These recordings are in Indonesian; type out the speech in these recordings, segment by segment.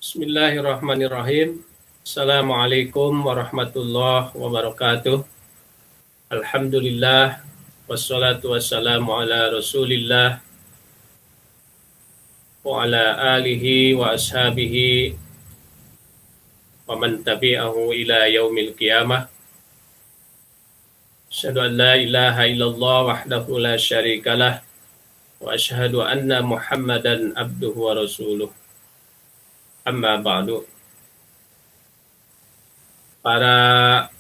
Bismillahirrahmanirrahim. Assalamualaikum warahmatullahi wabarakatuh. Alhamdulillah wassalatu wassalamu ala Rasulillah wa ala alihi wa ashabihi wa man tabi'ahu ila yaumil qiyamah. Asyhadu an la ilaha illallah wahdahu la syarikalah wa asyhadu anna Muhammadan abduhu wa rasuluh. Amma ba'du. Para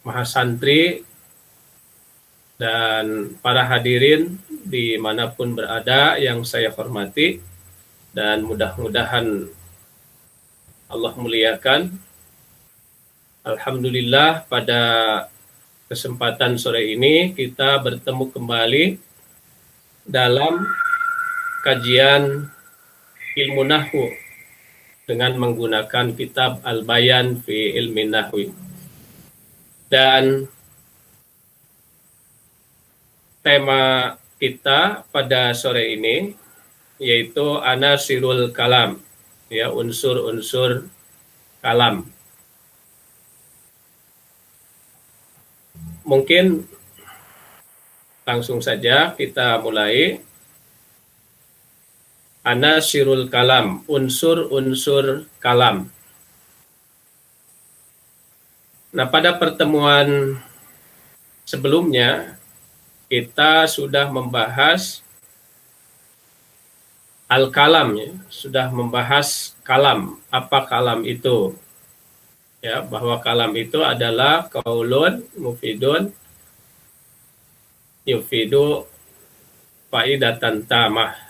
mahasantri dan para hadirin dimanapun berada yang saya hormati dan mudah-mudahan Allah muliakan. Alhamdulillah pada kesempatan sore ini kita bertemu kembali dalam kajian ilmu nahwu dengan menggunakan kitab Al-Bayan fi Ilmi Nahwi. Dan tema kita pada sore ini yaitu anasirul kalam, ya, unsur-unsur kalam. Mungkin langsung saja kita mulai. Anasirul kalam, unsur-unsur kalam. Nah, pada pertemuan sebelumnya kita sudah membahas al-kalam, ya, sudah membahas kalam. Apa kalam itu? Ya, bahwa kalam itu adalah qaulun mufidun yufidu faidatan tamah,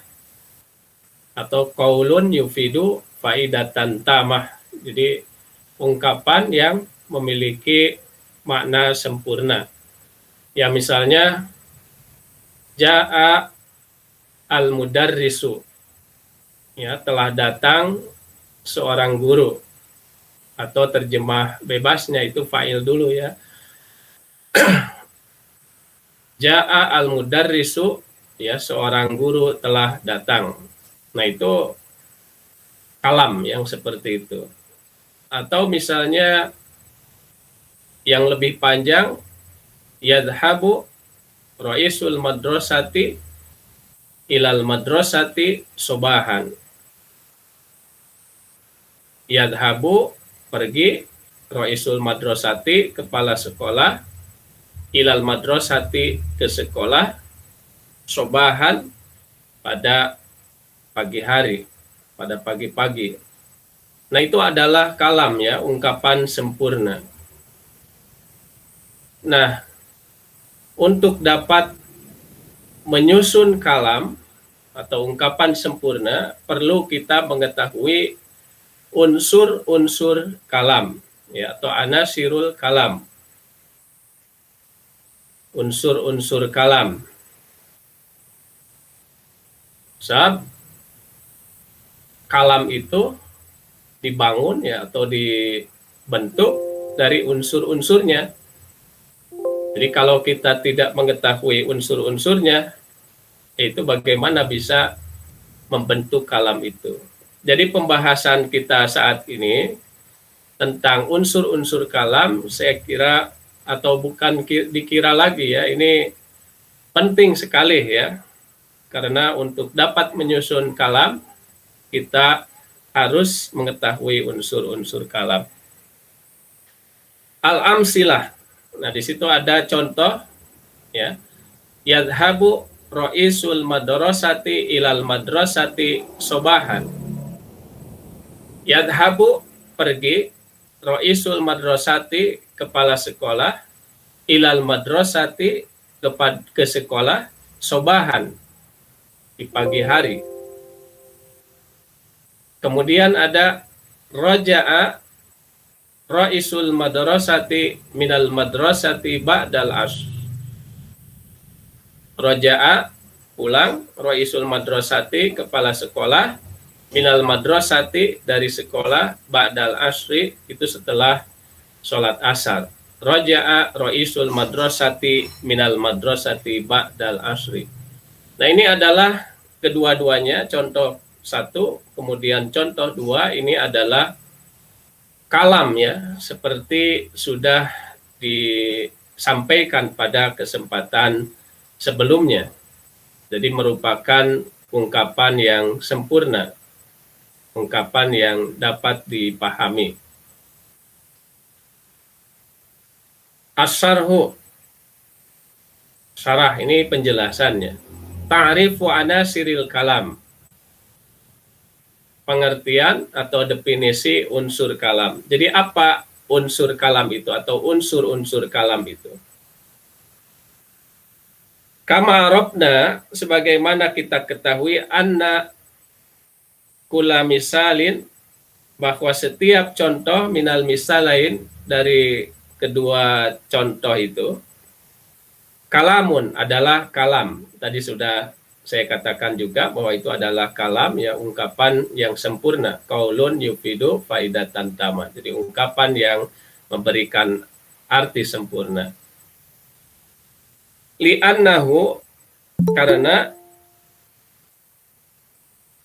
atau qaulun yufidu faidatan tamah. Jadi ungkapan yang memiliki makna sempurna. Ya, misalnya jaa al-mudarrisu, ya, telah datang seorang guru, atau terjemah bebasnya itu fa'il dulu, ya. Jaa al-mudarrisu, ya, seorang guru telah datang. Nah, itu kalam yang seperti itu. Atau misalnya yang lebih panjang, yadhabu ra'isul madrasati ilal madrasati sobahan. Yadhabu, pergi, ra'isul madrasati, kepala sekolah, ilal madrasati, ke sekolah, sobahan, pada pagi hari, pada pagi-pagi. Nah, itu adalah kalam, ya, ungkapan sempurna. Nah, untuk dapat menyusun kalam atau ungkapan sempurna, perlu kita mengetahui unsur-unsur kalam, ya, atau anasirul kalam. Unsur-unsur kalam. Kalam itu dibangun, ya, atau dibentuk dari unsur-unsurnya. Jadi kalau kita tidak mengetahui unsur-unsurnya, itu bagaimana bisa membentuk kalam itu. Jadi pembahasan kita saat ini tentang unsur-unsur kalam, saya kira, atau bukan dikira lagi, ya, ini penting sekali, ya. Karena untuk dapat menyusun kalam, kita harus mengetahui unsur-unsur kalam. Al-amsilah. Nah, di situ ada contoh, ya. Yadhabu ra'isul madrasati ilal madrasati sobahan. Yadhabu, pergi, ra'isul madrasati, kepala sekolah, ilal madrasati, ke sekolah, sobahan, di pagi hari. Kemudian ada raja'a ra'isul madrasati minal madrasati ba'dal asr. Raja'a, pulang, ra'isul madrasati, kepala sekolah, minal madrasati, dari sekolah, ba'dal asri, itu setelah sholat asar. Raja'a ra'isul madrasati minal madrasati ba'dal asri. Nah, ini adalah kedua-duanya contoh satu, kemudian contoh dua, ini adalah kalam ya, seperti sudah disampaikan pada kesempatan sebelumnya. Jadi merupakan ungkapan yang sempurna, ungkapan yang dapat dipahami. As-sarhu, syarah, ini penjelasannya. Ta'rifu anasiril kalam, pengertian atau definisi unsur kalam. Jadi apa unsur kalam itu atau unsur-unsur kalam itu? Kama robna, sebagaimana kita ketahui, anna kula misalin, bahwa setiap contoh minal misalain, dari kedua contoh itu, kalamun adalah kalam. Tadi sudah saya katakan juga bahwa itu adalah kalam, ya, ungkapan yang sempurna. Qaulun yufidu faidatan tamah. Jadi ungkapan yang memberikan arti sempurna. Li'annahu, karena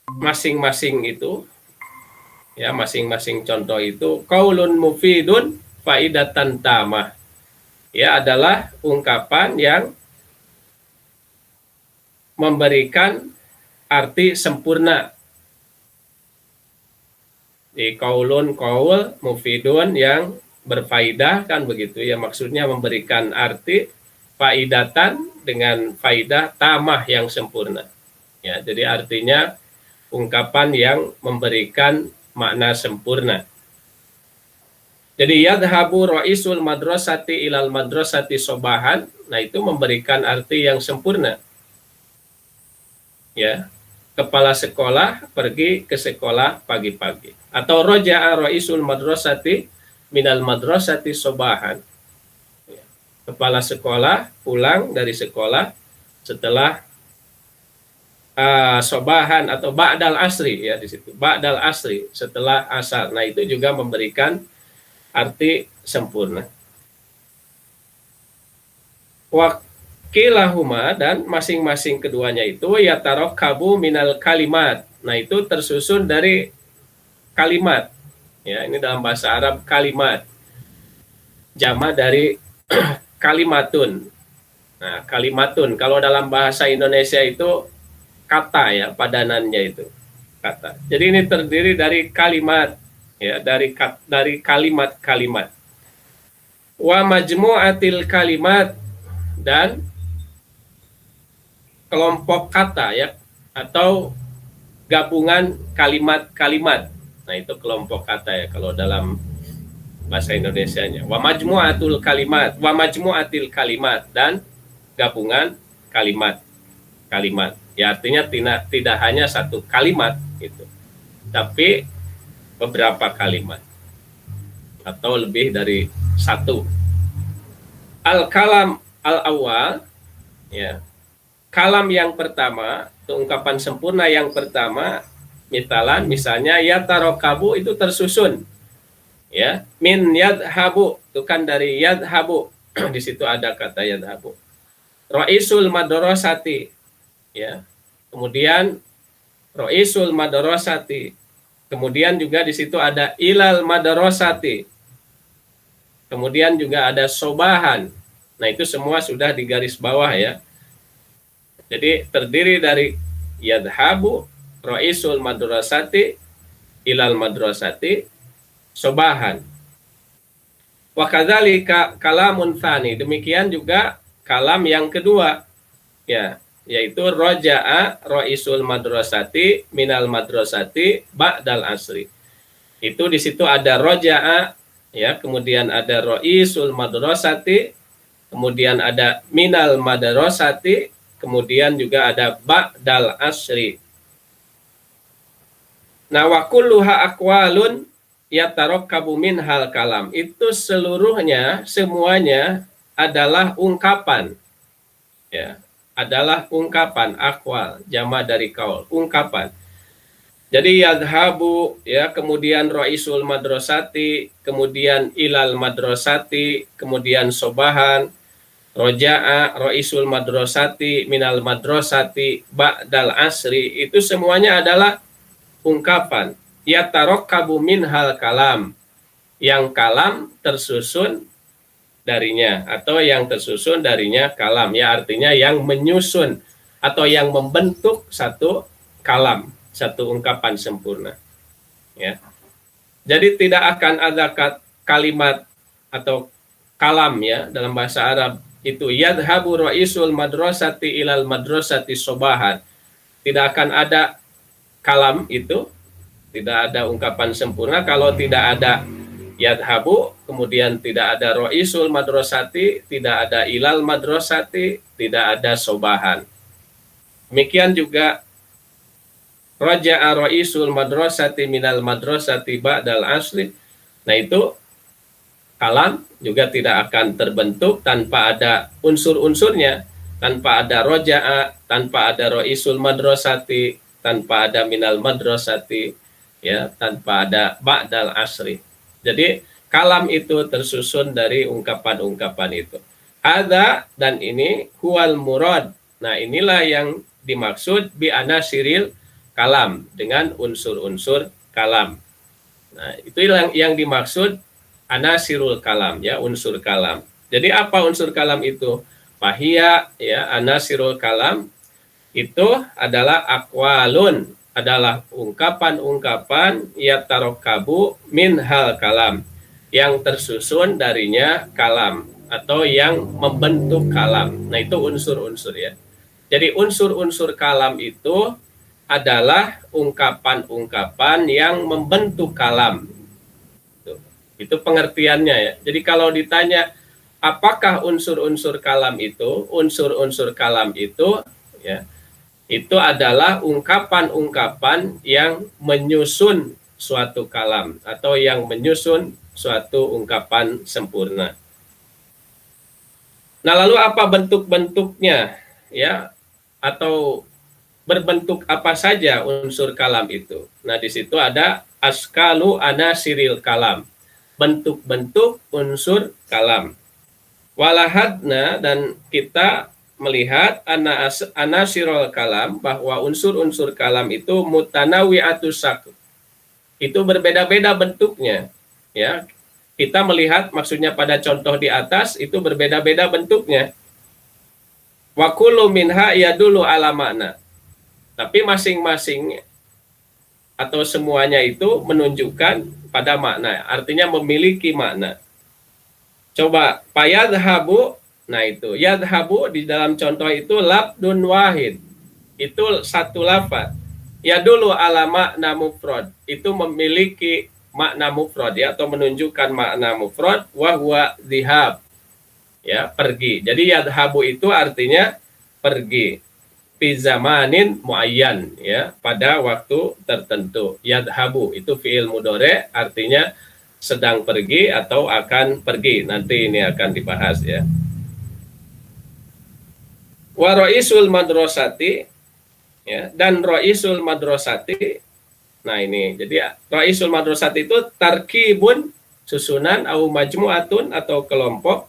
masing-masing itu, ya, masing-masing contoh itu, qaulun mufidun faidatan tamah, ya, adalah ungkapan yang memberikan arti sempurna. Di qaulun, qaul, mufidun, yang berfaidah, kan begitu ya, maksudnya memberikan arti, faidatan dengan faidah tamah yang sempurna. Ya, jadi artinya ungkapan yang memberikan makna sempurna. Jadi yadhabu ra'isul madrasati ilal madrasati sobahan, nah itu memberikan arti yang sempurna. Ya, kepala sekolah pergi ke sekolah pagi-pagi. Atau roja'a ra'isul madrasati minal madrasati sobahan. Ya, kepala sekolah pulang dari sekolah setelah sobahan atau ba'dal asri, ya, di situ ba'dal asri, setelah asar. Nah itu juga memberikan arti sempurna. Wakilahuma, dan masing-masing keduanya itu yatarakabu minal kalimat. Nah itu tersusun dari kalimat. Ya, ini dalam bahasa Arab kalimat. Jama dari kalimatun. Nah, kalimatun kalau dalam bahasa Indonesia itu kata, ya, padanannya itu kata. Jadi ini terdiri dari kalimat, ya, dari kalimat-kalimat. Wa majmu'atil kalimat, dan kelompok kata, ya, atau gabungan kalimat-kalimat. Nah itu kelompok kata, ya, kalau dalam bahasa Indonesianya. Wa majmu'atul kalimat, wa majmu'atil kalimat, dan gabungan kalimat. Ya, artinya tidak hanya satu kalimat itu, tapi beberapa kalimat atau lebih dari satu. Al-kalam al-awwal, ya, kalam yang pertama, itu ungkapan sempurna yang pertama, misalnya yatarokabu, itu tersusun, ya, min yadhabu, itu kan dari yadhabu. Di situ ada kata yadhabu. Ra'isul madrasati, ya, kemudian ra'isul madrasati, kemudian juga di situ ada ilal madrasati, kemudian juga ada sobahan. Nah itu semua sudah di garis bawah, ya. Jadi terdiri dari yadhabu, ra'isul madrasati, ilal madrasati, sobahan. Wa kadzalika kalamun tsani, demikian juga kalam yang kedua, ya, yaitu roja'a ra'isul madrasati minal madrasati ba'dal asri. Itu di situ ada roja'a, ya, kemudian ada ra'isul madrasati, kemudian ada minal madrasati, kemudian juga ada ba'dal asri. Nah, wa kulluha aqwalun yatarakkabu minhal kalam. Itu seluruhnya, semuanya adalah ungkapan, ya, adalah ungkapan, akwal, jama dari kaul, ungkapan. Jadi yadhabu, ya, kemudian ra'isul madrasati, kemudian ilal madrasati, kemudian sobahan, roja'a ra'isul madrasati minal madrasati ba'dal asri, itu semuanya adalah ungkapan yatarokkabu minhal kalam, yang kalam tersusun darinya, atau yang tersusun darinya kalam, ya artinya yang menyusun atau yang membentuk satu kalam, satu ungkapan sempurna, ya. Jadi tidak akan ada kalimat atau kalam, ya, dalam bahasa Arab itu yadhabu ra'isul madrasati ilal madrasati sobahan. Tidak akan ada kalam itu, tidak ada ungkapan sempurna kalau tidak ada yadhabu, kemudian tidak ada ra'isul madrasati, tidak ada ilal madrasati, tidak ada sobahan. Demikian juga raja'a ra'isul madrasati minal madrasati ba'dal asli. Nah, itu kalam juga tidak akan terbentuk tanpa ada unsur-unsurnya, tanpa ada roja'a, tanpa ada ra'isul madrasati, tanpa ada minal madrasati, ya, tanpa ada ba'dal asri. Jadi kalam itu tersusun dari ungkapan-ungkapan itu. Ada, dan ini huwal murad. Nah, inilah yang dimaksud bi anasiril kalam, dengan unsur-unsur kalam. Nah, itu yang dimaksud anasirul kalam, ya, unsur kalam. Jadi apa unsur kalam itu? Fahia, ya, anasirul kalam itu adalah aqwalun, adalah ungkapan-ungkapan yatarokabu min hal kalam, yang tersusun darinya kalam, atau yang membentuk kalam. Nah, itu unsur-unsur, ya. Jadi unsur-unsur kalam itu adalah ungkapan-ungkapan yang membentuk kalam. Itu pengertiannya, ya. Jadi kalau ditanya apakah unsur-unsur kalam itu, unsur-unsur kalam itu, ya, itu adalah ungkapan-ungkapan yang menyusun suatu kalam, atau yang menyusun suatu ungkapan sempurna. Nah, lalu apa bentuk-bentuknya, ya, atau berbentuk apa saja unsur kalam itu? Nah, di situ ada askalu anasiril kalam, bentuk-bentuk unsur kalam. Walahadna, dan kita melihat anasirul kalam, bahwa unsur-unsur kalam itu mutanawi'atus sak, itu berbeda-beda bentuknya, ya. Kita melihat, maksudnya pada contoh di atas itu berbeda-beda bentuknya. Wa kullu minha yadullu ala makna, tapi masing-masing atau semuanya itu menunjukkan pada makna, artinya memiliki makna. Coba payadhabu, nah itu yadhabu di dalam contoh itu labdun wahid, itu satu lafaz. Yadullu ala makna mufrad, itu memiliki makna mufrad, ya, atau menunjukkan makna mufrad, wa huwa dhihab, ya, pergi. Jadi yadhabu itu artinya pergi, fi zamanin muayyan, ya, pada waktu tertentu. Yadhabu itu fi'il mudhari, artinya sedang pergi atau akan pergi. Nanti ini akan dibahas, ya. Wa ra'isul madrasati, ya, dan ra'isul madrasati. Nah, ini jadi ra'isul madrasati itu tarkibun, susunan, au majmu'atun, atau kelompok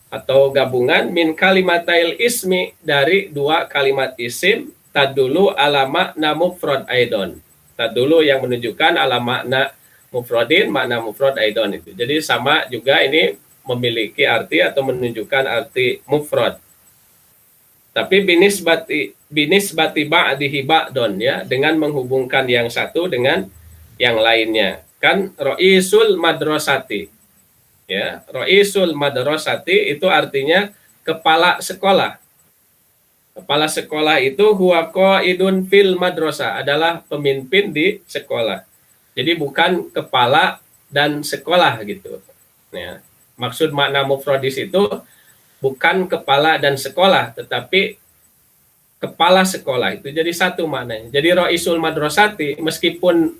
atau gabungan, min kalimatail ismi, dari dua kalimat isim, tadulu ala makna mufrad aidon, tadulu yang menunjukkan ala makna mufradin, makna mufrad aidon itu. Jadi sama juga, ini memiliki arti atau menunjukkan arti mufrad. Tapi binisbati ba'dihi ba'don, ya, dengan menghubungkan yang satu dengan yang lainnya. Kan ra'isul madrasati, ya, ra'isul madrasati itu artinya kepala sekolah. Kepala sekolah itu huwa qaidun fil madrasah, adalah pemimpin di sekolah. Jadi bukan kepala dan sekolah, gitu. Ya, maksud makna mufrad di situ bukan kepala dan sekolah, tetapi kepala sekolah, itu jadi satu maknanya. Jadi ra'isul madrasati meskipun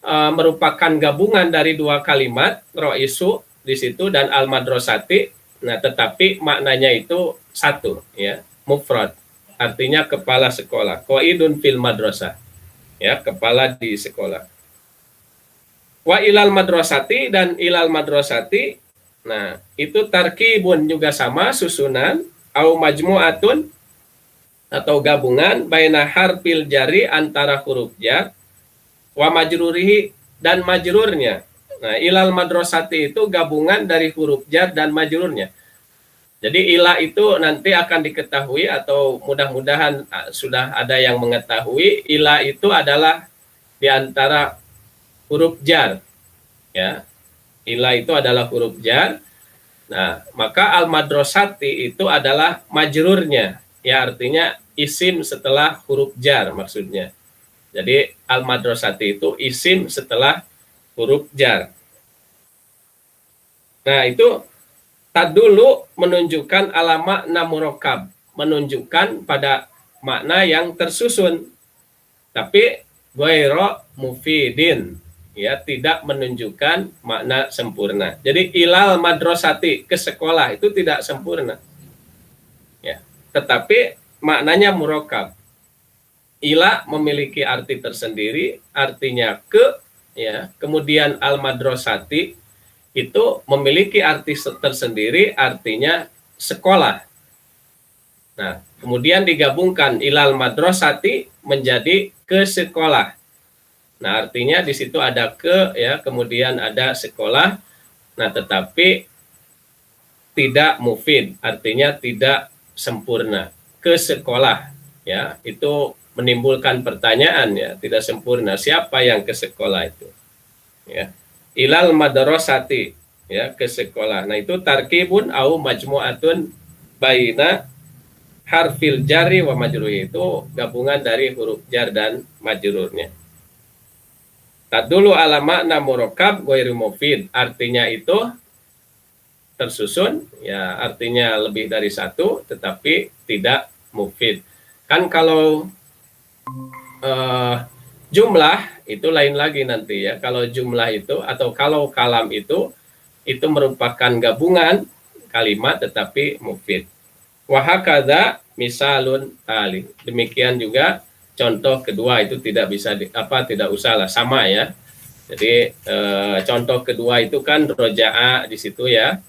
merupakan gabungan dari dua kalimat, ra'isu di situ dan al madrasati, nah, tetapi maknanya itu satu, ya, mufrad, artinya kepala sekolah, qaidun fil madrasah, ya, kepala di sekolah. Wa ilal madrasati, dan ilal madrasati, nah, itu tarkibun juga sama, susunan, au majmu'atun, atau gabungan, baina harfil jari, antara huruf jar, wa majrurihi dan majrurnya. Nah, ilal madrasati itu gabungan dari huruf jar dan majrurnya. Jadi ila itu nanti akan diketahui atau mudah-mudahan sudah ada yang mengetahui, ila itu adalah di antara huruf jar, ya. Ila itu adalah huruf jar. Nah, maka al madrasati itu adalah majrurnya, ya, artinya isim setelah huruf jar maksudnya. Jadi al madrasati itu isim setelah huruf jar. Nah, itu tadulu menunjukkan ala makna murakkab, menunjukkan pada makna yang tersusun. Tapi ghairu mufidin, ya, tidak menunjukkan makna sempurna. Jadi ilal madrasati, ke sekolah, itu tidak sempurna. Ya, tetapi maknanya murakkab. Ila memiliki arti tersendiri, artinya ke, ya. Kemudian al madrasati itu memiliki arti tersendiri, artinya sekolah. Nah, kemudian digabungkan ilal madrasati menjadi ke sekolah. Nah, artinya di situ ada ke, ya, kemudian ada sekolah. Nah, tetapi tidak mufid, artinya tidak sempurna. Ke sekolah, ya, itu menimbulkan pertanyaan, ya, tidak sempurna. Siapa yang ke sekolah itu? Ya. Ilal madrasati, ya, ke sekolah. Nah, itu tarkibun au majmu'atun baina harfil jari wa majruri, itu gabungan dari huruf jar dan majrurnya. Tadulu ala makna murakkab ghairu mufid, artinya itu tersusun, ya, artinya lebih dari satu tetapi tidak mufid. Kan kalau jumlah itu lain lagi nanti, ya. Kalau jumlah itu atau kalau kalam itu merupakan gabungan kalimat tetapi mufid. Wahakadha misalun tali. Demikian juga contoh kedua itu tidak bisa tidak usahlah, sama, ya. Jadi contoh kedua itu kan roja'a di situ, ya.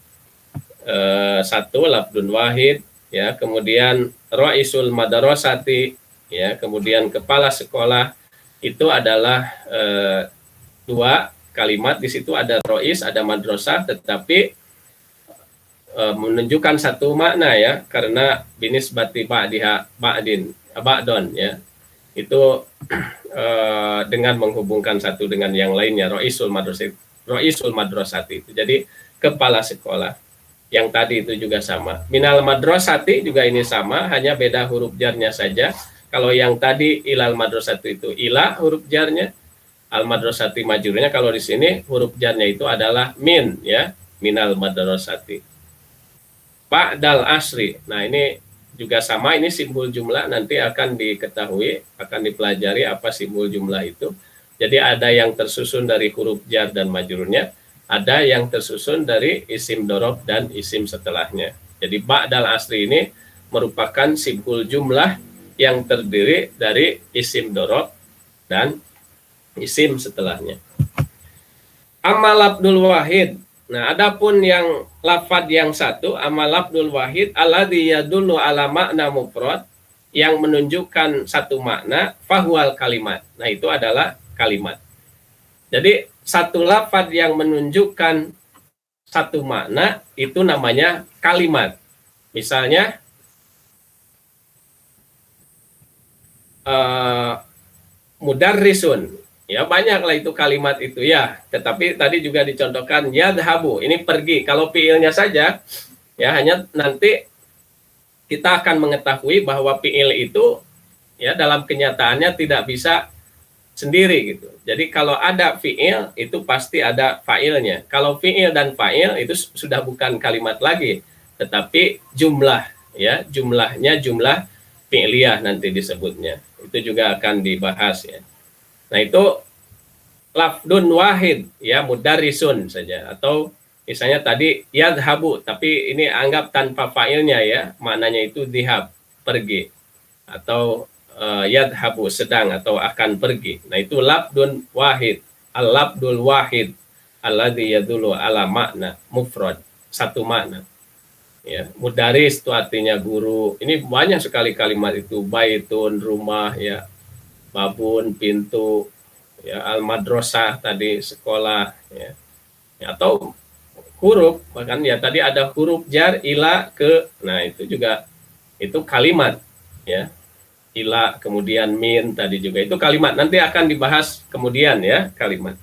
Satu lafdun wahid, ya, kemudian ra'isul madrasati, ya, kemudian kepala sekolah, itu adalah dua kalimat. Di situ ada rois, ada madrasah, tetapi menunjukkan satu makna, ya, karena binisbati ba'don, ya, itu dengan menghubungkan satu dengan yang lainnya, roisul madrasati itu jadi kepala sekolah. Yang tadi itu juga sama. Minal madrasati juga ini sama, hanya beda huruf jarnya saja. Kalau yang tadi ilal madrasati itu ila huruf jarnya, al madrasati majrurnya. Kalau di sini huruf jarnya itu adalah min, ya, minal madrasati. Ba'dal asri. Nah, ini juga sama, ini simbol jumlah, nanti akan diketahui, akan dipelajari apa simbol jumlah itu. Jadi ada yang tersusun dari huruf jar dan majrurnya, ada yang tersusun dari isim dorob dan isim setelahnya. Jadi ba'dal asri ini merupakan simbol jumlah yang terdiri dari isim dorob dan isim setelahnya. Amal abdul wahid. Nah, adapun yang lafad yang satu, amal abdul wahid alladzi yadullu ala makna mufrad, yang menunjukkan satu makna, fahual kalimat. Nah, itu adalah kalimat. Jadi satu lafad yang menunjukkan satu makna itu namanya kalimat. Misalnya mudarrisun, ya, banyaklah itu kalimat itu, ya. Tetapi tadi juga dicontohkan yadhabu, ini pergi. Kalau fiilnya saja, ya, hanya nanti kita akan mengetahui bahwa fiil itu, ya, dalam kenyataannya tidak bisa sendiri gitu. Jadi kalau ada fiil itu pasti ada fa'ilnya. Kalau fiil dan fa'il itu sudah bukan kalimat lagi, tetapi jumlah, ya, jumlahnya jumlah fi'liyah nanti disebutnya. Itu juga akan dibahas, ya. Nah, itu lafdun wahid, ya, mudarrisun saja, atau misalnya tadi yadhabu, tapi ini anggap tanpa fa'ilnya, ya, maknanya itu dhihab, pergi, atau yadhabu, sedang atau akan pergi. Nah, itu lafdun wahid, al-lafdul wahid alladzi yadullu ala makna mufrad, satu makna, ya. Mudaris itu artinya guru. Ini banyak sekali kalimat itu, baitun, rumah, ya, babun, pintu, ya, al-madrasah tadi sekolah, ya. Atau huruf, bahkan ya tadi ada huruf jar ila ke, nah itu juga itu kalimat, ya, ila kemudian min tadi juga itu kalimat, nanti akan dibahas kemudian ya kalimat.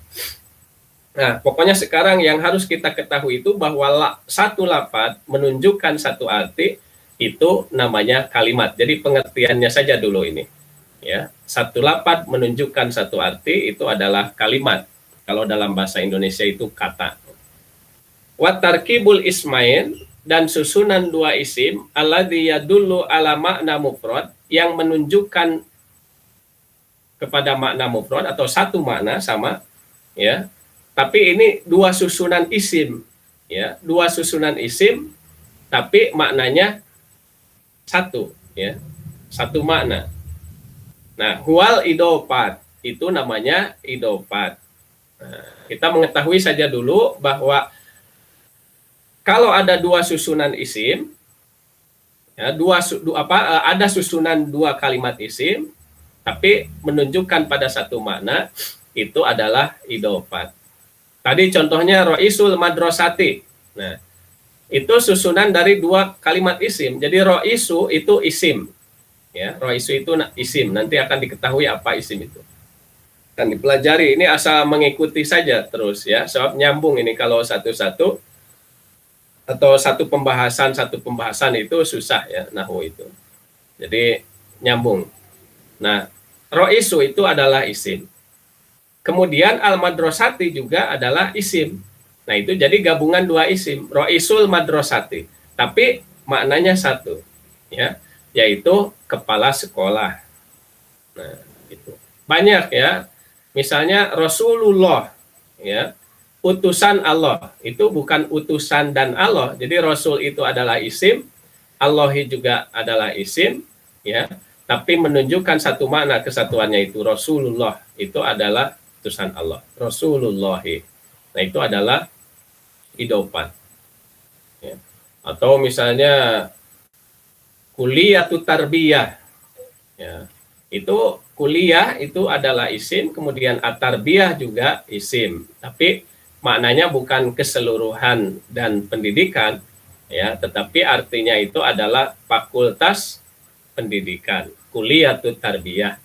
Nah pokoknya sekarang yang harus kita ketahui itu bahwa satu lafaz menunjukkan satu arti itu namanya kalimat. Jadi pengertiannya saja dulu ini, ya, satu lafaz menunjukkan satu arti itu adalah kalimat. Kalau dalam bahasa Indonesia itu kata. Watarkibul ismain, dan susunan dua isim alladzi yadullu ala makna mufrad, yang menunjukkan kepada makna mufrad atau satu makna sama, ya. Tapi ini dua susunan isim, ya, dua susunan isim tapi maknanya satu, ya. Satu makna. Nah, huwal idofat, itu namanya idofat. Nah, kita mengetahui saja dulu bahwa kalau ada dua susunan isim, ya, ada susunan dua kalimat isim, tapi menunjukkan pada satu makna, itu adalah idofat. Tadi contohnya roisul madrasati. Nah, itu susunan dari dua kalimat isim. Jadi roisu itu isim, ya, roisu itu isim. Nanti akan diketahui apa isim itu. Dan dipelajari, ini asal mengikuti saja terus, ya, sebab nyambung ini kalau satu-satu. Atau satu pembahasan itu susah, ya, nahwu itu. Jadi nyambung. Nah, roisu itu adalah isim. Kemudian al-madrasati juga adalah isim. Nah, itu jadi gabungan dua isim, roisul madrasati. Tapi maknanya satu, ya, yaitu kepala sekolah. Nah, itu. Banyak, ya. Misalnya Rasulullah, ya, utusan Allah, itu bukan utusan dan Allah. Jadi Rasul itu adalah isim, Allah juga adalah isim, ya, tapi menunjukkan satu makna kesatuannya, itu Rasulullah itu adalah utusan Allah, Rasulullah. Nah, itu adalah idofat, ya. Atau misalnya kuliahatu tarbiyah, ya, itu kuliah itu adalah isim, kemudian at-tarbiyah juga isim, tapi maknanya bukan keseluruhan dan pendidikan, ya, tetapi artinya itu adalah fakultas pendidikan, kuliahatu tarbiyah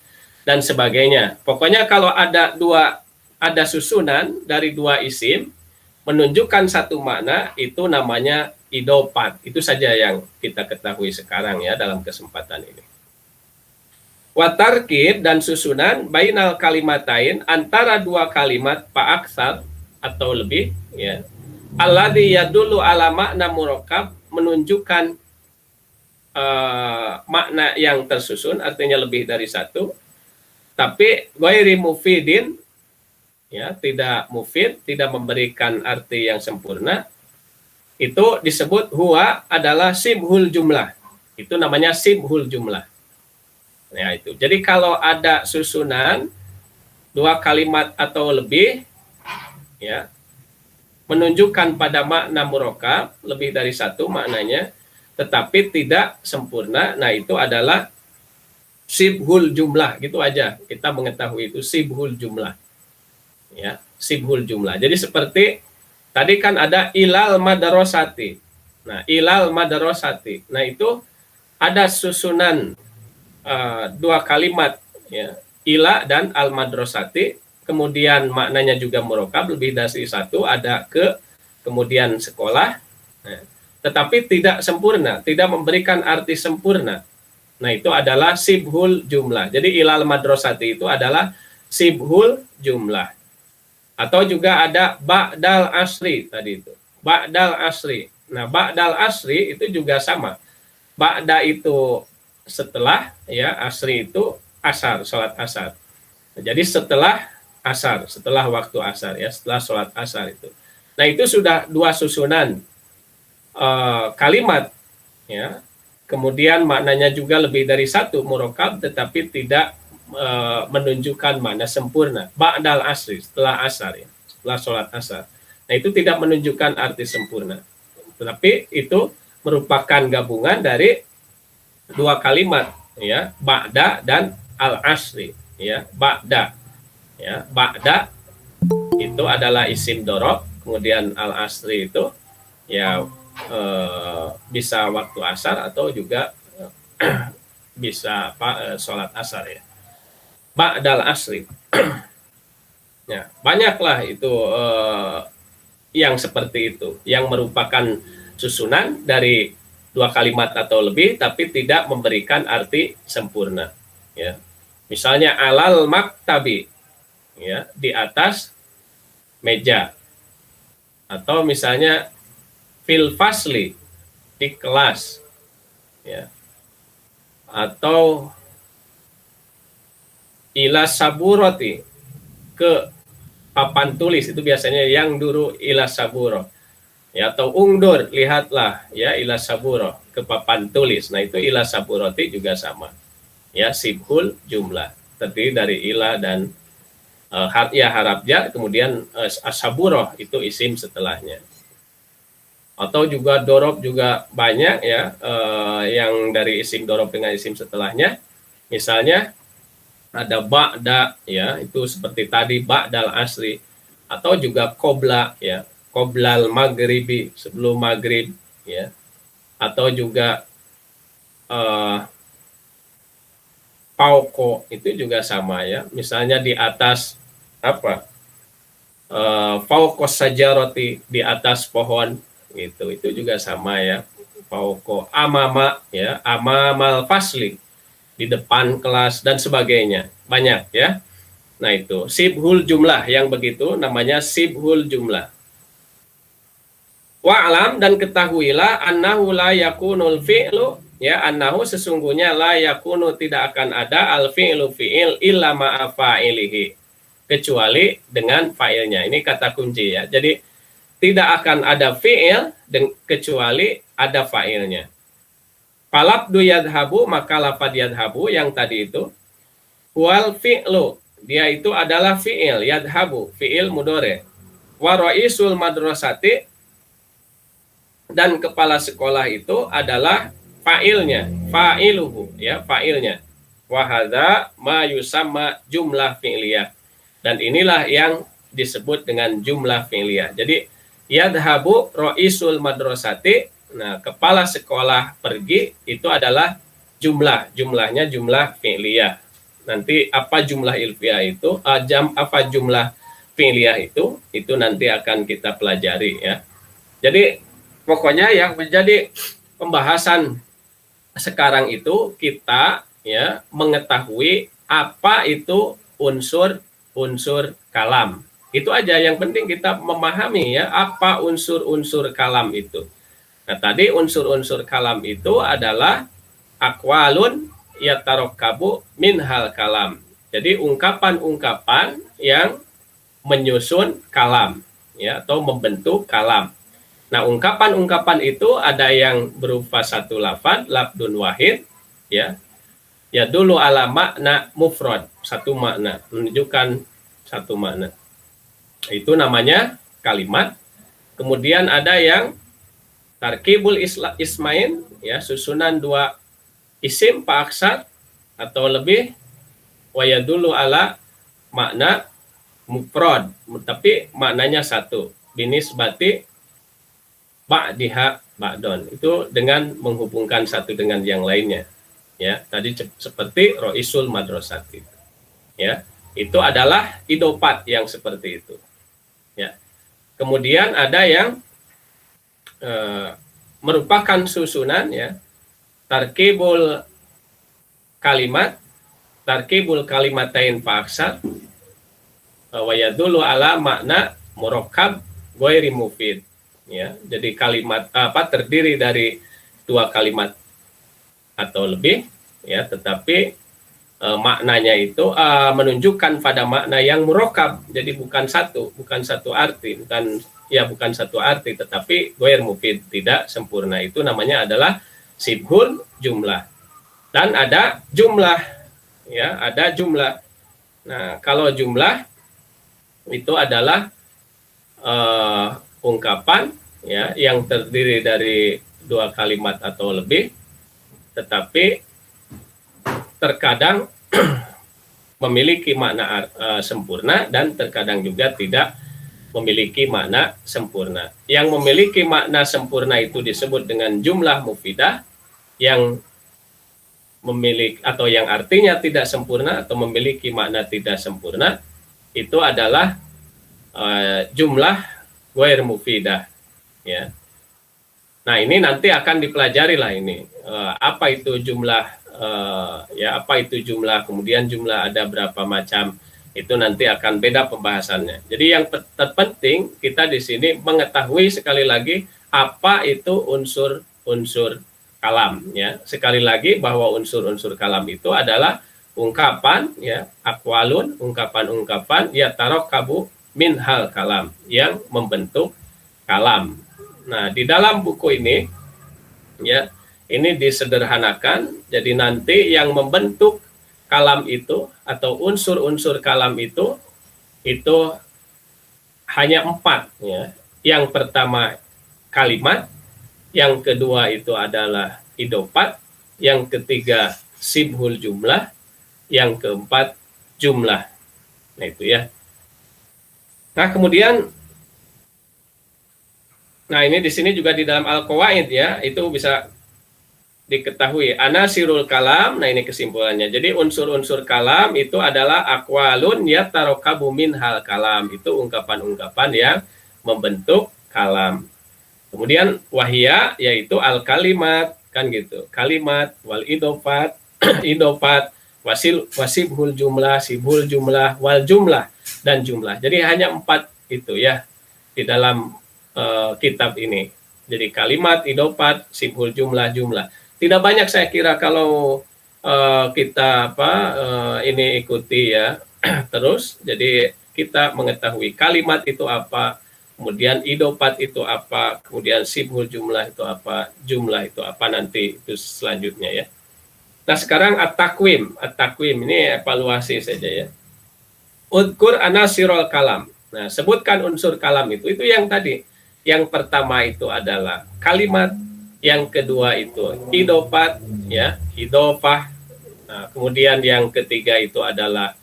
dan sebagainya. Pokoknya kalau ada susunan dari dua isim menunjukkan satu makna, itu namanya idofat. Itu saja yang kita ketahui sekarang, ya, dalam kesempatan ini. Watarkib, dan susunan bainal kalimatain, antara dua kalimat fa'aksar atau lebih, ya, alladzi yadullu ala makna murakkab, menunjukkan makna yang tersusun, artinya lebih dari satu, tapi ghairi mufidin, ya, tidak mufid, tidak memberikan arti yang sempurna, itu disebut huwa adalah sibhul jumlah. Itu namanya sibhul jumlah. Ya, itu. Jadi kalau ada susunan dua kalimat atau lebih, ya, menunjukkan pada makna murakkab, lebih dari satu maknanya, tetapi tidak sempurna, nah itu adalah sibhul jumlah, gitu aja. Kita mengetahui itu sibhul jumlah, ya, sibhul jumlah. Jadi seperti tadi kan ada ilal madarosati. Nah, ilal madarosati. Nah, itu ada susunan dua kalimat, ya, ila dan al madrasati, kemudian maknanya juga murakkab, lebih dari satu, ada ke, kemudian sekolah, nah, tetapi tidak sempurna, tidak memberikan arti sempurna. Nah, itu adalah sibhul jumlah. Jadi ilal madrasati itu adalah sibhul jumlah. Atau juga ada ba'dal asri tadi itu. Ba'dal asri. Nah, ba'dal asri itu juga sama. Ba'da itu setelah, ya, asri itu asar, sholat asar. Jadi setelah asar, setelah waktu asar, ya, setelah sholat asar itu. Nah, itu sudah dua susunan kalimat, ya. Kemudian maknanya juga lebih dari satu, murakkab, tetapi tidak menunjukkan makna sempurna. Ba'dal asri, setelah asar, ya, setelah sholat asar. Nah, itu tidak menunjukkan arti sempurna, tetapi itu merupakan gabungan dari dua kalimat, ya, ba'da dan al asri, ya, ba'da, Ya, ba'da itu adalah isim dorob, kemudian al-asri itu ya bisa waktu asar atau juga bisa sholat asar ya. Ba'dal asri. Ya, banyaklah itu yang seperti itu, yang merupakan susunan dari dua kalimat atau lebih, tapi tidak memberikan arti sempurna. Ya, misalnya alal maktabi, ya, di atas meja, atau misalnya fil fasli, di kelas, ya, atau ila saburoti, ke papan tulis, itu biasanya yang dulu ila saburo, ya, atau ungdur, lihatlah, ya, ila saburo, ke papan tulis. Nah, itu ila saburoti juga sama, ya, sibhul jumlah, terdiri dari ila dan ya harap jar, kemudian asaburoh itu isim setelahnya. Atau juga dorob juga banyak ya, yang dari isim dorob dengan isim setelahnya. Misalnya ada ba'da, ya, itu seperti tadi ba'dal asri, atau juga qobla, ya, qoblal maghribi, sebelum maghrib, ya, atau juga pauko, itu juga sama ya, misalnya di atas apa, fauqos sajaroti, di atas pohon, itu juga sama ya, fauko, amama, ya, amamal fasli, di depan kelas dan sebagainya, banyak ya. Nah, itu sibhul jumlah, yang begitu namanya sibhul jumlah. Wa'lam, dan ketahuilah, annahu la yakunul fi'lu, ya, annahu sesungguhnya la yakunu tidak akan ada al fi'lu fi'il illa ma'a fa'ilihi, kecuali dengan fa'ilnya. Ini kata kunci ya. Jadi tidak akan ada fi'il kecuali ada fa'ilnya. Falabdu yadhabu, maka lafad yadhabu yang tadi itu, wal fi'lu, dia itu adalah fi'il, yadhabu, fi'il mudhari'. Wa ra'isul madrasati, dan kepala sekolah itu adalah fa'ilnya, fa'iluhu, ya, fa'ilnya. Wa hadza ma yusamma jumlah fi'liyah. Dan inilah yang disebut dengan jumlah fi'liyah. Jadi yadhabu ra'isul madrasati, nah, kepala sekolah pergi, itu adalah jumlahnya jumlah fi'liyah. Nanti apa jumlah ilfiyah itu, apa jumlah fi'liyah itu nanti akan kita pelajari ya. Jadi pokoknya yang menjadi pembahasan sekarang itu kita ya mengetahui apa itu unsur kalam. Itu aja yang penting, kita memahami ya apa unsur-unsur kalam itu. Nah, tadi unsur-unsur kalam itu adalah aqwalun yatarokkabu minhal kalam. Jadi ungkapan-ungkapan yang menyusun kalam ya, atau membentuk kalam. Nah, ungkapan-ungkapan itu ada yang berupa satu lafaz, labdun wahid, ya. Ya dulu ala makna mufrad, satu makna, menunjukkan satu makna. Itu namanya kalimat. Kemudian ada yang tarkibul ismain, ya, susunan dua isim paaksar atau lebih, waya dulu ala makna mufrad, tapi maknanya satu, binisbati ba'diha ba'don, itu dengan menghubungkan satu dengan yang lainnya. Ya, tadi seperti roisul madrasati. Ya, itu adalah idopat yang seperti itu. Ya. Kemudian ada yang merupakan susunan ya, tarkibul kalimatain fa'aksar wa yadullu ala makna murakkab ghairi mufid. Ya, jadi kalimat terdiri dari dua kalimat atau lebih ya, tetapi maknanya itu menunjukkan pada makna yang murakkab. Jadi bukan satu arti, tetapi ghair mufid, tidak sempurna. Itu namanya adalah sibhul jumlah. Dan ada jumlah, ya, ada jumlah. Nah, kalau jumlah itu adalah ungkapan ya yang terdiri dari dua kalimat atau lebih, tetapi terkadang memiliki makna sempurna dan terkadang juga tidak memiliki makna sempurna. Yang memiliki makna sempurna itu disebut dengan jumlah mufidah, yang memiliki atau yang artinya tidak sempurna atau memiliki makna tidak sempurna itu adalah jumlah ghair mufidah, ya. Nah, ini nanti akan dipelajari lah ini apa itu jumlah, ya apa itu jumlah, kemudian jumlah ada berapa macam, itu nanti akan beda pembahasannya. Jadi yang terpenting kita di sini mengetahui sekali lagi apa itu unsur-unsur kalam, ya. Sekali lagi bahwa unsur-unsur kalam itu adalah ungkapan, ya, aqwalun, ungkapan-ungkapan ya tarokabu min hal kalam, yang membentuk kalam. Nah, di dalam buku ini, ya, ini disederhanakan. Jadi nanti yang membentuk kalam itu atau unsur-unsur kalam itu hanya 4, ya. Yang pertama kalimat, yang kedua itu adalah idofat, yang ketiga sibhul jumlah, yang keempat jumlah. Nah, itu ya. Nah, kemudian ini di sini juga di dalam Al-Qawaid, ya, itu bisa diketahui anasirul kalam. Nah, ini kesimpulannya. Jadi unsur-unsur kalam itu adalah aqwalun yatarokabu min hal kalam. Itu ungkapan-ungkapan yang membentuk kalam. Kemudian wahia, yaitu al kalimat, kan gitu. Kalimat, wal idofat, idofat, wasibhul jumlah, sibhul jumlah, wal jumlah, dan jumlah. Jadi hanya 4 itu, ya, di dalam kitab ini. Jadi kalimat, idofat, sibhul jumlah, jumlah. Tidak banyak saya kira kalau kita ini ikuti, ya, terus. Jadi kita mengetahui kalimat itu apa, kemudian idofat itu apa, kemudian sibhul jumlah itu apa, jumlah itu apa, nanti itu selanjutnya, ya. Nah, sekarang at-takwim. At-takwim ini evaluasi saja, ya. Udkur anasirul kalam. Nah, sebutkan unsur kalam itu yang tadi. Yang pertama itu adalah kalimat, yang kedua itu idofat, ya, idofah. Nah, kemudian yang ketiga itu adalah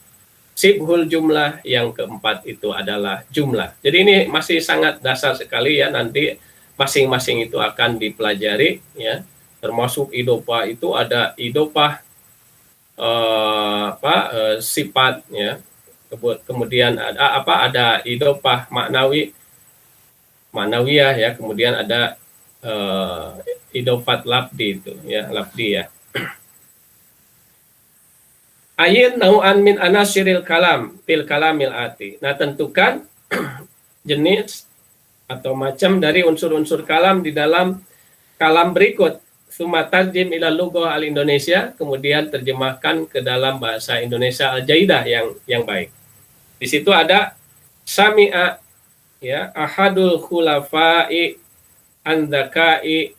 sibhul jumlah, yang keempat itu adalah jumlah. Jadi ini masih sangat dasar sekali, ya, nanti masing-masing itu akan dipelajari, ya. Termasuk idofah itu ada idofah sifat, ya. Kemudian ada idofah maknawiyah, ya. Kemudian ada idofat lafdi itu, ya, lafdi, ya. Ayin nau'an min anasiril kalam fil kalamil ati. Nah, tentukan jenis atau macam dari unsur-unsur kalam di dalam kalam berikut. Summa tarjim ila lughah al-Indonesia, kemudian terjemahkan ke dalam bahasa Indonesia al-jaidah yang baik. Di situ ada sami'a, ya, ahadul khulafai andakai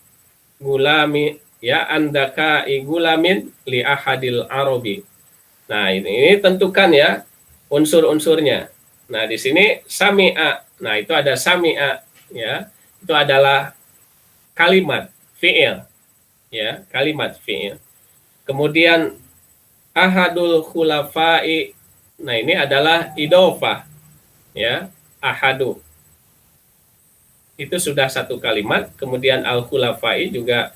gulami, ya, andakai gulamin li ahadil arabi. Nah, ini tentukan, ya, unsur-unsurnya. Nah, di sini sami'a. Nah, itu ada sami'a, ya. Itu adalah kalimat fi'il, ya, kalimat fi'il. Kemudian ahadul khulafai. Nah, ini adalah idofah, ya, ahadu. Itu sudah satu kalimat. Kemudian al-khulafai juga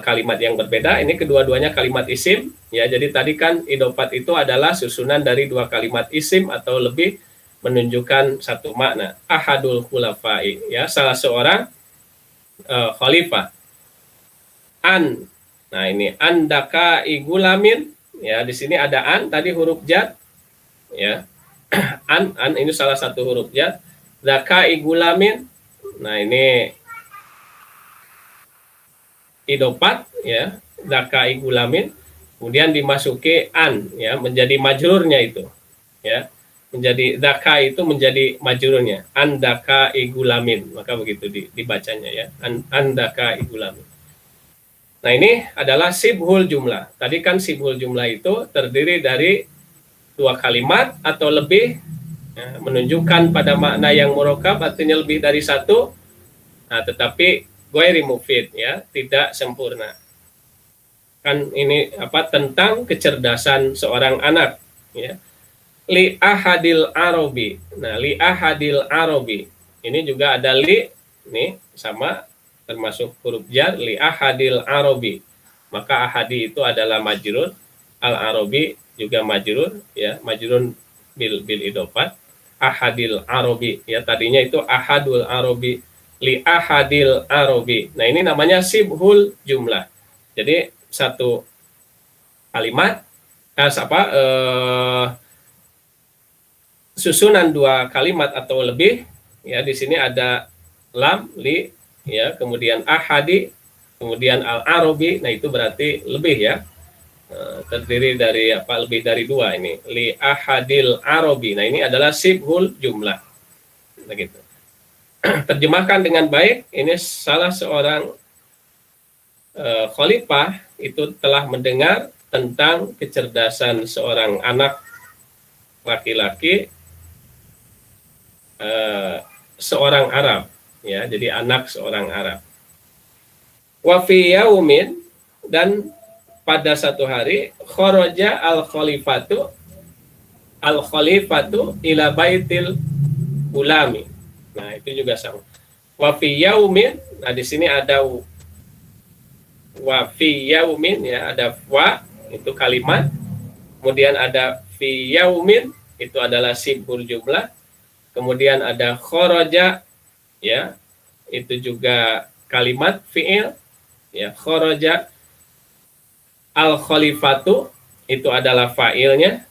kalimat yang berbeda. Ini kedua-duanya kalimat isim, ya. Jadi tadi kan idofat itu adalah susunan dari 2 kalimat isim atau lebih menunjukkan satu makna. Ahadul khulafai, ya, salah seorang khalifah. An. Nah, ini andaka igulamin, ya. Di sini ada an, tadi huruf jar, ya. An ini salah satu huruf jar. Daka igulamin. Nah, ini idofat, ya, dakai gulamin, kemudian dimasuki an, ya, menjadi majrurnya itu, ya, menjadi dakai itu menjadi majrurnya, an dakai gulamin, maka begitu dibacanya, ya, an dakai gulamin. Nah, ini adalah sibhul jumlah. Tadi kan sibhul jumlah itu terdiri dari 2 kalimat atau lebih, ya, menunjukkan pada makna yang murakkab, artinya lebih dari 1. Nah, tetapi ghairi mufid, ya, tidak sempurna. Kan ini tentang kecerdasan seorang anak. ya. Li ahadil arabi. Nah, li ahadil arabi. Ini juga ada li, nih sama termasuk huruf jar, li ahadil arabi. Maka ahadi itu adalah majrur, al arabi juga majrur, ya, majrun bil idofat. Ahadil arabi, ya, tadinya itu ahadul arabi, li ahadil arabi. Nah, ini namanya sibhul jumlah. Jadi satu kalimat susunan dua kalimat atau lebih, ya, di sini ada lam, li, ya, kemudian ahadi, kemudian al arabi. Nah, itu berarti lebih, ya. Terdiri dari lebih dari dua ini, li ahadil arabi. Nah, ini adalah sibhul jumlah, begitu. Terjemahkan dengan baik. Ini salah seorang khalifah itu telah mendengar tentang kecerdasan seorang anak laki-laki, seorang Arab, ya, jadi anak seorang Arab. Wa fi yaumin, dan pada satu hari, kharaja al khalifatu ila baitil ulami. Nah, itu juga sama. Wa fi yaumin, nah di sini ada wa fi yaumin, ya, ada wa itu kalimat, kemudian ada fi yaumin itu adalah sibhul jumlah, kemudian ada kharaja, ya, itu juga kalimat fi'il, ya, kharaja al khalifatu itu adalah fa'ilnya.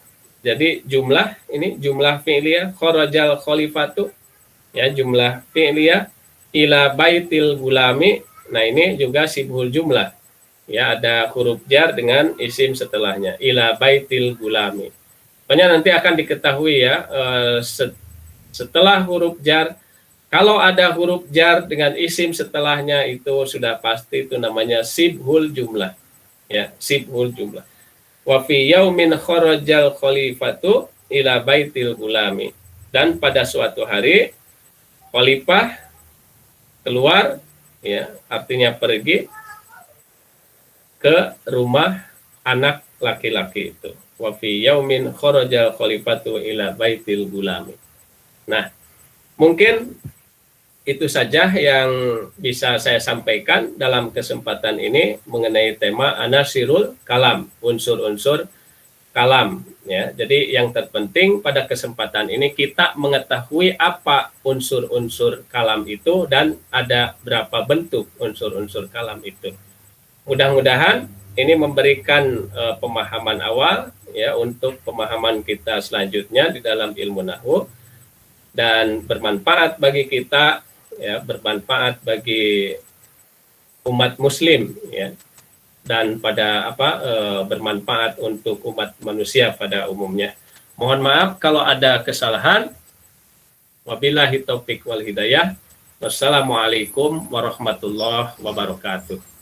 Jadi jumlah ini jumlah fi'liyah, kharajal khalifatu, ya, jumlah fi'liyah, ila baitil gulami. Nah, ini juga sibhul jumlah, ya, ada huruf jar dengan isim setelahnya, ila baitil gulami. Pokoknya nanti akan diketahui, ya, setelah huruf jar, kalau ada huruf jar dengan isim setelahnya itu sudah pasti itu namanya sibhul jumlah, ya, sibhul jumlah. Wa fi yaumin kharajal khalifatu ila baitil gulami, dan pada suatu hari khalifah keluar, ya, artinya pergi ke rumah anak laki-laki itu. Wa fi yaumin kharajal khalifatu ila baitil gulami. Nah, mungkin itu saja yang bisa saya sampaikan dalam kesempatan ini mengenai tema anasirul kalam, unsur-unsur kalam, ya. Jadi yang terpenting pada kesempatan ini kita mengetahui apa unsur-unsur kalam itu dan ada berapa bentuk unsur-unsur kalam itu. Mudah-mudahan ini memberikan pemahaman awal, ya, untuk pemahaman kita selanjutnya di dalam ilmu nahwu, dan bermanfaat bagi kita, ya, bermanfaat bagi umat muslim, ya, dan pada bermanfaat untuk umat manusia pada umumnya. Mohon maaf kalau ada kesalahan. Wabillahi taufik wal hidayah. Wassalamualaikum warahmatullahi wabarakatuh.